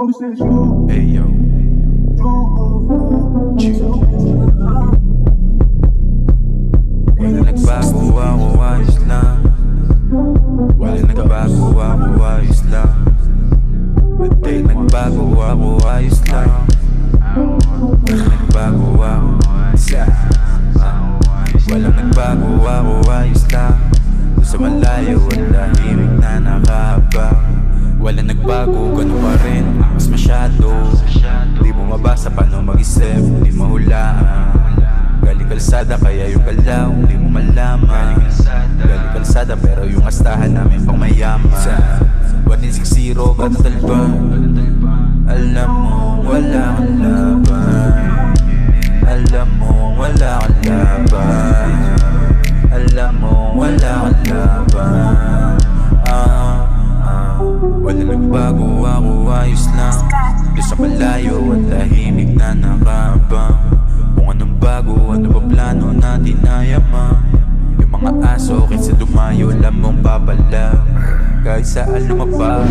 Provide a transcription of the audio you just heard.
Hey yo, wala nagbago, ako ayos lang. Wala nagbago, ako ayos lang. Wala nagbago, ako ayos lang. Wala nagbago, ako ayos lang. Walang nagbago, ako ayos lang. Doon sa malayo, wala himig na nakahabang. Wala nagbago, ganun pa rin, mas masyado. Di mo mabasa paano mag-isip, di mahulaan. Galing kalsada kaya yung galaw, di mo malaman. Galing kalsada pero yung astahan namin pang mayaman. 160 ganun talba. Alam mo wala kang laban. Alam mo wala kang laban. Alam mo wala kang laban. Wala nagbago, ako ayos lang. Doon sa malayo at tahimik na nakaabang. Kung anong bago, ano ba plano natin ayaman. Yung mga aso kinsa dumayo, alam mong babala. Kahit saan lumabas